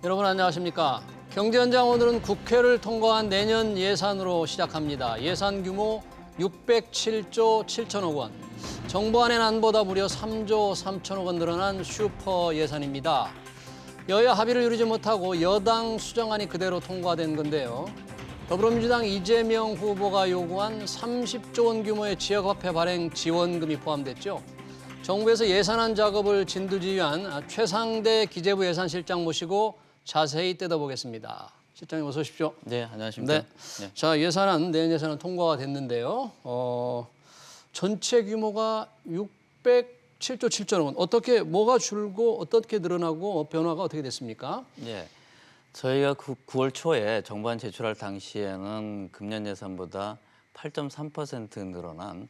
여러분 안녕하십니까? 경제현장 오늘은 국회를 통과한 내년 예산으로 시작합니다. 예산 규모 607조 7천억 원. 정부 안의 안보다 무려 3조 3천억 원 늘어난 슈퍼 예산입니다. 여야 합의를 이루지 못하고 여당 수정안이 그대로 통과된 건데요. 더불어민주당 이재명 후보가 요구한 30조 원 규모의 지역화폐 발행 지원금이 포함됐죠. 정부에서 예산안 작업을 진두지휘한 최상대 기재부 예산실장 모시고 자세히 뜯어보겠습니다. 실장님 어서 오십시오. 네, 안녕하십니까. 네. 자, 내년 예산은 통과가 됐는데요. 전체 규모가 607조 7천억 원. 어떻게 뭐가 줄고 어떻게 늘어나고 변화가 어떻게 됐습니까? 네, 저희가 9월 초에 정부안 제출할 당시에는 금년 예산보다 8.3% 늘어난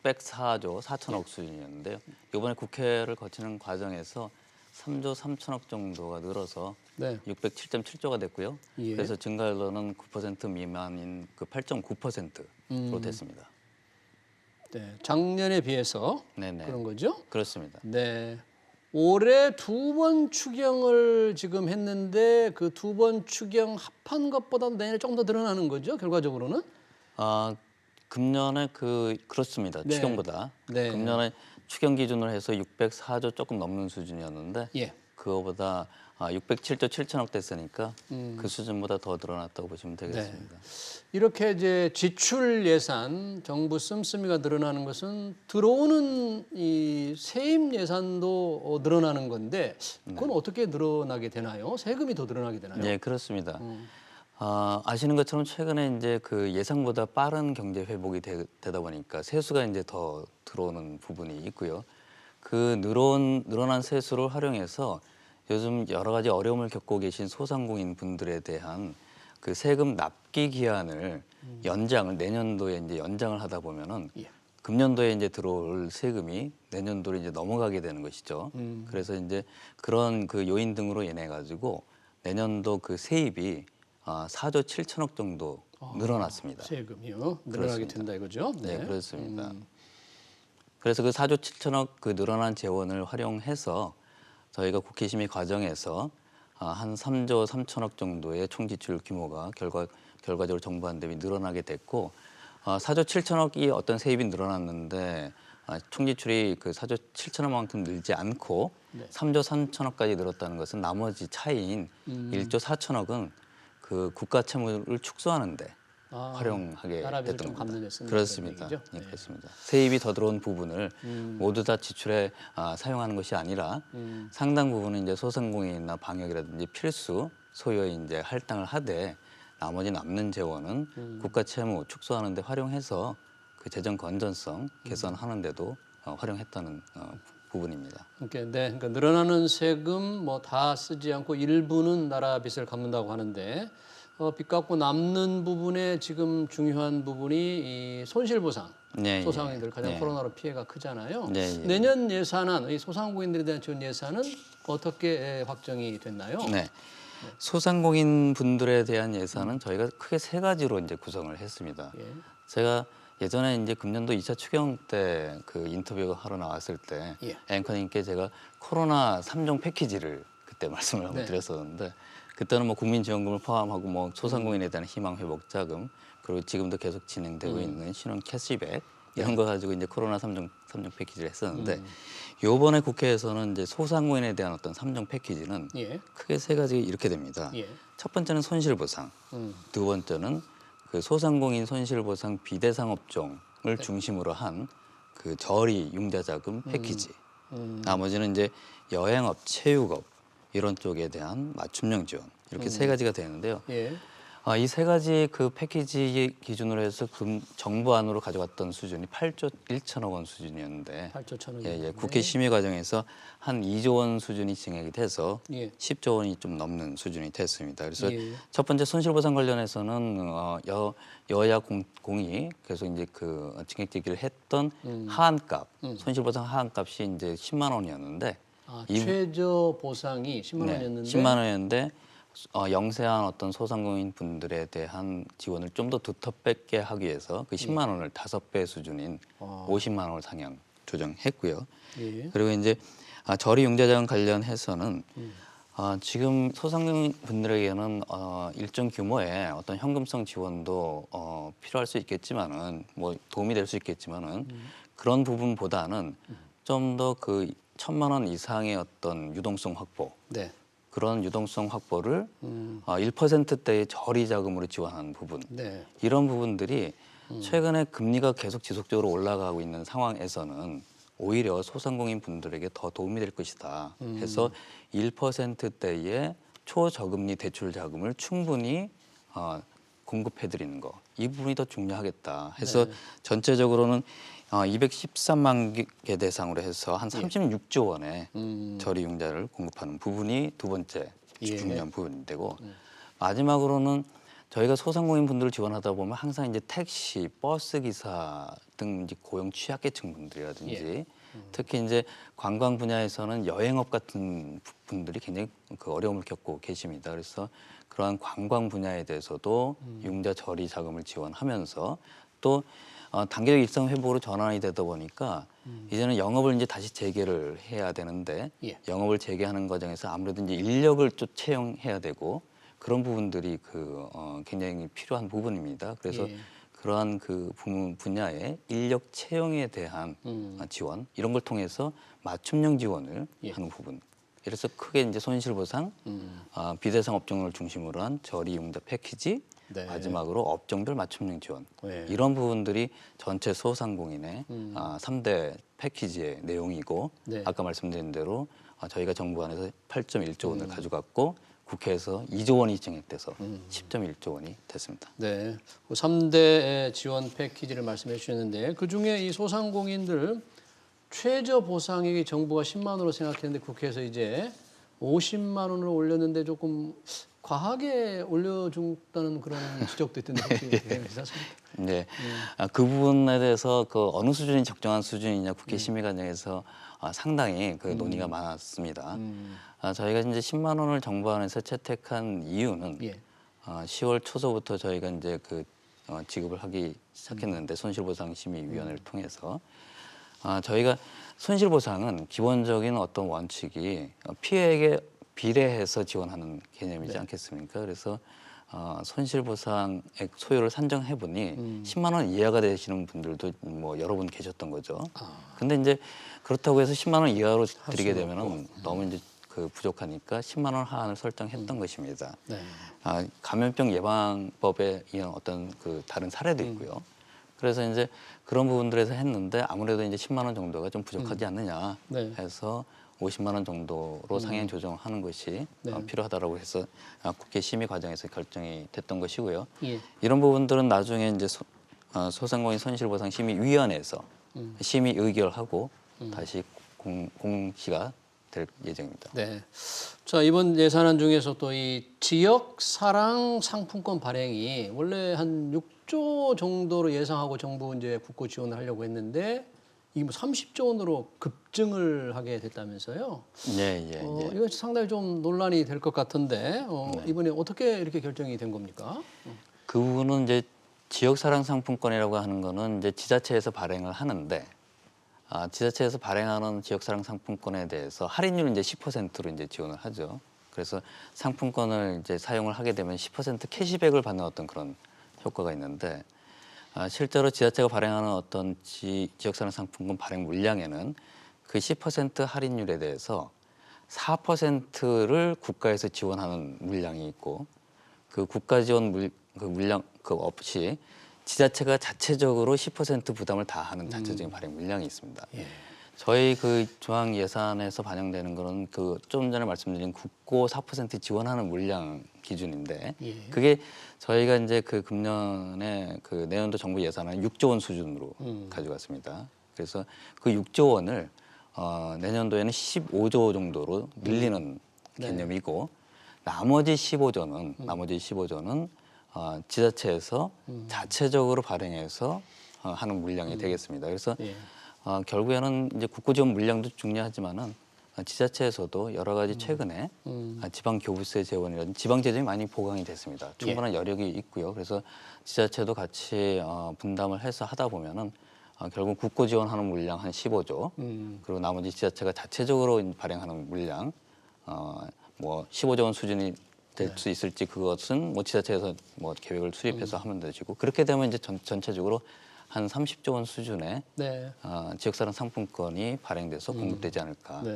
604조 4천억 수준이었는데요. 이번에 국회를 거치는 과정에서 3조 3천억 정도가 늘어서 네. 607.7조가 됐고요. 예. 그래서 증가율로는 9% 미만인 그 8.9%로 됐습니다. 네, 작년에 비해서 네네. 그런 거죠? 그렇습니다. 네. 올해 두 번 추경을 지금 했는데 그 두 번 추경 합한 것보다 내년에 좀 더 늘어나는 거죠, 결과적으로는? 금년에 그렇습니다. 네. 추경보다. 네. 금년에 추경 기준으로 해서 604조 조금 넘는 수준이었는데 예. 그거보다 607조 7천억 됐으니까 그 수준보다 더 늘어났다고 보시면 되겠습니다. 이렇게 이제 지출 예산, 정부 씀씀이가 늘어나는 것은 들어오는 이 세입 예산도 늘어나는 건데 그건 어떻게 늘어나게 되나요? 세금이 더 늘어나게 되나요? 네, 그렇습니다. 아시는 것처럼 최근에 이제 그 예상보다 빠른 경제 회복이 되다 보니까 세수가 이제 더 들어오는 부분이 있고요. 그 늘어난 세수를 활용해서 요즘 여러 가지 어려움을 겪고 계신 소상공인 분들에 대한 그 세금 납기 기한을 연장을 내년도에 이제 연장을 하다 보면은 예. 금년도에 이제 들어올 세금이 내년도로 이제 넘어가게 되는 것이죠. 그래서 이제 그런 그 요인 등으로 인해 가지고 내년도 그 세입이 4조 7천억 정도 늘어났습니다. 세금이요? 늘어나게 그렇습니다. 된다 이거죠? 네, 그렇습니다. 그래서 그 4조 7천억 그 늘어난 재원을 활용해서 저희가 국회 심의 과정에서 한 3조 3천억 정도의 총지출 규모가 결과적으로 정부안 대비 늘어나게 됐고 4조 7천억이 어떤 세입이 늘어났는데 총지출이 그 4조 7천억만큼 늘지 않고 3조 3천억까지 늘었다는 것은 나머지 차이인 1조 4천억은 그 국가 채무를 축소하는데 활용하게 나라비를 됐던 좀 겁니다. 갚는 데 쓰는 그렇습니다. 그런 얘기죠? 네, 그렇습니다. 세입이 더 들어온 부분을 모두 다 지출에 사용하는 것이 아니라 상당 부분은 이제 소상공인이나 방역이라든지 필수 소요에 이제 할당을 하되 나머지 남는 재원은 국가 채무 축소하는 데 활용해서 그 재정 건전성 개선하는 데도 활용했다는 부분입니다. 그러니까 늘어나는 세금 뭐 다 쓰지 않고 일부는 나라 빚을 갚는다고 하는데 빚 갚고 남는 부분에 지금 중요한 부분이 이 손실보상. 네, 소상공인들 가장 네. 코로나로 피해가 크잖아요. 네, 네. 내년 예산안, 이 소상공인들에 대한 지원 예산은 어떻게 확정이 됐나요? 네. 소상공인 분들에 대한 예산은 저희가 크게 세 가지로 이제 구성을 했습니다. 예. 제가 예전에 이제 금년도 2차 추경 때 그 인터뷰 하러 나왔을 때 예. 앵커님께 제가 코로나 3종 패키지를 그때 말씀을 한번 드렸었는데 그때는 뭐 국민지원금을 포함하고 뭐 소상공인에 대한 희망 회복 자금 그리고 지금도 계속 진행되고 있는 신혼 캐시백 이런 거 가지고 이제 코로나 3종 패키지를 했었는데 요번에 국회에서는 이제 소상공인에 대한 어떤 3종 패키지는 예. 크게 세 가지 이렇게 됩니다. 예. 첫 번째는 손실보상, 두 번째는 그 소상공인 손실보상 비대상 업종을 중심으로 한 그 저리 융자자금 패키지. 나머지는 이제 여행업, 체육업 이런 쪽에 대한 맞춤형 지원 이렇게 세 가지가 되는데요. 예. 이 세 가지 그 패키지 기준으로 해서 정부 안으로 가져갔던 수준이 8조 1천억 원 수준이었는데 8조 1천억 예, 국회 심의 과정에서 한 2조 원 수준이 증액이 돼서 예. 10조 원이 좀 넘는 수준이 됐습니다. 그래서 예. 첫 번째 손실보상 관련해서는 여야 공이 계속 이제 그 증액 제기를 했던 하한값 손실보상 하한값이 이제 10만 원이었는데 최저 보상이 10만 네, 원이었는데 10만 원이었는데 영세한 어떤 소상공인 분들에 대한 지원을 좀 더 두텁게 하기 위해서 그 10만 원을 5배 수준인 50만 원을 상향 조정했고요. 예. 그리고 이제 저리 융자자금 관련해서는 지금 소상공인 분들에게는 일정 규모의 어떤 현금성 지원도 필요할 수 있겠지만은 뭐 도움이 될 수 있겠지만은 그런 부분보다는 좀 더 그 1,000만 원 이상의 어떤 유동성 확보, 네. 그런 유동성 확보를 1%대의 저리 자금으로 지원하는 부분, 네. 이런 부분들이 최근에 금리가 계속 지속적으로 올라가고 있는 상황에서는 오히려 소상공인 분들에게 더 도움이 될 것이다 해서 1%대의 초저금리 대출 자금을 충분히 공급해드리는 거, 이 부분이 더 중요하겠다 해서 네. 전체적으로는 213만 개 대상으로 해서 한 36조 원의 저리융자를 공급하는 부분이 두 번째 예. 중요한 부분이 되고, 마지막으로는 저희가 소상공인 분들을 지원하다 보면 항상 이제 택시, 버스 기사 등 이제 고용 취약계층 분들이라든지 특히 이제 관광 분야에서는 여행업 같은 분들이 굉장히 그 어려움을 겪고 계십니다. 그래서 그러한 관광 분야에 대해서도 융자 저리 자금을 지원하면서 또 단계적 일상 회복으로 전환이 되다 보니까 이제는 영업을 이제 다시 재개를 해야 되는데 예. 영업을 재개하는 과정에서 아무래도 이제 인력을 또 채용해야 되고 그런 부분들이 굉장히 필요한 부분입니다. 그래서 예. 그러한 그 분야의 인력 채용에 대한 지원, 이런 걸 통해서 맞춤형 지원을 예. 하는 부분. 그래서 크게 이제 손실보상, 비대상 업종을 중심으로 한 저리융자 패키지, 네. 마지막으로 업종별 맞춤형 지원. 네. 이런 부분들이 전체 소상공인의 3대 패키지의 내용이고, 네. 아까 말씀드린 대로 저희가 정부안에서 8.1조 원을 가져갔고 국회에서 2조 원이 증액돼서 10.1조 원이 됐습니다. 네. 그 3대 지원 패키지를 말씀해 주셨는데 그중에 이 소상공인들 최저 보상액이 정부가 10만 원으로 생각했는데 국회에서 이제 50만 원으로 올렸는데 조금 과하게 올려준다는 그런 지적도 있던데 혹시 괜찮습니까? 네, 그 부분에 대해서 그 어느 수준이 적정한 수준이냐 국회 심의 과정에서 상당히 그 논의가 많았습니다. 저희가 이제 10만 원을 정부안에서 채택한 이유는 예. 10월 초서부터 저희가 이제 그 지급을 하기 시작했는데 손실보상심의위원회를 통해서 저희가 손실보상은 기본적인 어떤 원칙이 피해액에 비례해서 지원하는 개념이지 않겠습니까? 그래서 손실보상액 소요를 산정해 보니 10만 원 이하가 되시는 분들도 뭐 여러 분 계셨던 거죠. 근데 이제 그렇다고 해서 10만 원 이하로 드리게 되면은 너무 이제 그 부족하니까 10만 원 하한을 설정했던 것입니다. 네. 감염병 예방법에 의한 어떤 그 다른 사례도 있고요. 그래서 이제 그런 부분들에서 했는데 아무래도 이제 10만 원 정도가 좀 부족하지 않느냐 네. 해서 50만 원 정도로 상향 조정하는 것이 네. 필요하다라고 해서 국회 심의 과정에서 결정이 됐던 것이고요. 예. 이런 부분들은 나중에 이제 소상공인 손실보상 심의위원회에서 심의 의결하고 다시 공시가 될 예정입니다. 네. 자, 이번 예산안 중에서 또 이 지역 사랑 상품권 발행이 원래 한 6조 정도로 예상하고 정부 이제 국고 지원을 하려고 했는데 이게 뭐 30조 원으로 급증을 하게 됐다면서요. 예. 이거 상당히 좀 논란이 될 것 같은데 네. 이번에 어떻게 이렇게 결정이 된 겁니까? 그 부분은 이제 지역 사랑 상품권이라고 하는 거는 이제 지자체에서 발행을 하는데 지자체에서 발행하는 지역 사랑 상품권에 대해서 할인율은 이제 10%로 이제 지원을 하죠. 그래서 상품권을 이제 사용을 하게 되면 10% 캐시백을 받는 어떤 그런 효과가 있는데 실제로 지자체가 발행하는 어떤 지역 사랑 상품권 발행 물량에는 그 10% 할인율에 대해서 4%를 국가에서 지원하는 물량이 있고 그 국가 지원 물량 그 없이 지자체가 자체적으로 10% 부담을 다 하는 자체적인 발행 물량이 있습니다. 예. 저희 그 중앙 예산에서 반영되는 거는 그 좀 전에 말씀드린 국고 4% 지원하는 물량 기준인데 예. 그게 저희가 이제 그 금년에 그 내년도 정부 예산은 6조 원 수준으로 가져갔습니다. 그래서 그 6조 원을 내년도에는 15조 정도로 늘리는 개념이고 나머지 15조는 지자체에서 자체적으로 발행해서 하는 물량이 되겠습니다. 그래서 예. 결국에는 이제 국고 지원 물량도 중요하지만은 지자체에서도 여러 가지 최근에 지방 교부세 재원이라든지 지방 재정이 많이 보강이 됐습니다. 충분한 여력이 있고요. 그래서 지자체도 같이 분담을 해서 하다 보면은 결국 국고 지원하는 물량 한 15조 그리고 나머지 지자체가 자체적으로 발행하는 물량 뭐 15조 원 수준이 될 수 있을지 그것은 뭐 지자체에서 뭐 계획을 수립해서 하면 되지고 그렇게 되면 이제 전체적으로 한 30조 원 수준의 네. 지역사랑 상품권이 발행돼서 공급되지 않을까. 네.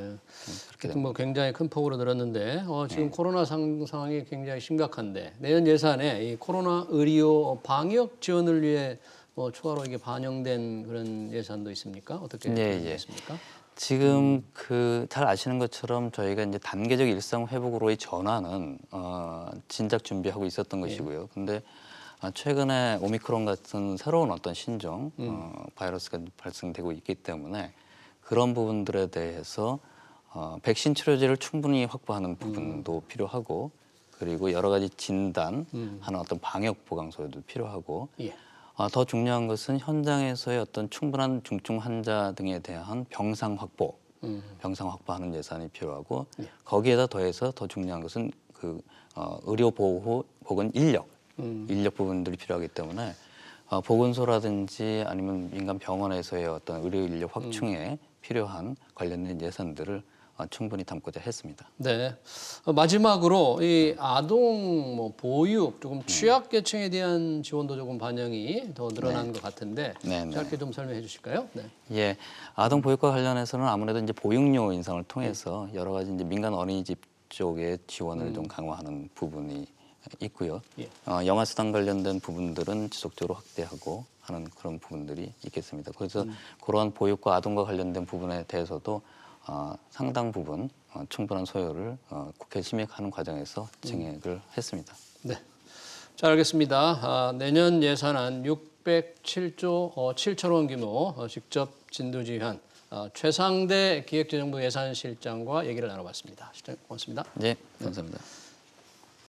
그렇게 하여튼 뭐 굉장히 큰 폭으로 늘었는데 지금 코로나 상황이 굉장히 심각한데 내년 예산에 이 코로나 의료 방역 지원을 위해 뭐 추가로 이게 반영된 그런 예산도 있습니까? 어떻게 있습니까? 지금 그 잘 아시는 것처럼 저희가 이제 단계적 일상 회복으로의 전환은 진작 준비하고 있었던 것이고요. 근데 최근에 오미크론 같은 새로운 어떤 신종 바이러스가 발생되고 있기 때문에 그런 부분들에 대해서 백신 치료제를 충분히 확보하는 부분도 필요하고 그리고 여러 가지 진단하는 어떤 방역 보강소도 필요하고 예. 더 중요한 것은 현장에서의 어떤 충분한 중증 환자 등에 대한 병상 확보, 병상 확보하는 예산이 필요하고 거기에다 더해서 더 중요한 것은 그 의료 보호 혹은 인력 부분들이 필요하기 때문에 보건소라든지 아니면 민간 병원에서의 어떤 의료 인력 확충에 필요한 관련된 예산들을 충분히 담고자 했습니다. 네. 마지막으로 이 아동 뭐 보육 조금 취약계층에 대한 지원도 조금 반영이 더 늘어난 것 같은데 짧게 좀 설명해 주실까요? 네. 예, 아동 보육과 관련해서는 아무래도 이제 보육료 인상을 통해서 여러 가지 이제 민간 어린이집 쪽의 지원을 좀 강화하는 부분이 있고요. 예. 영아수당 관련된 부분들은 지속적으로 확대하고 하는 그런 부분들이 있겠습니다. 그래서 그러한 보육과 아동과 관련된 부분에 대해서도 상당 부분 충분한 소요를 국회 심의하는 과정에서 증액을 했습니다. 네. 잘 알겠습니다. 내년 예산안 607조 7천 원 규모 직접 진두지휘한 최상대 기획재정부 예산실장과 얘기를 나눠봤습니다. 실장 고맙습니다. 네, 감사합니다.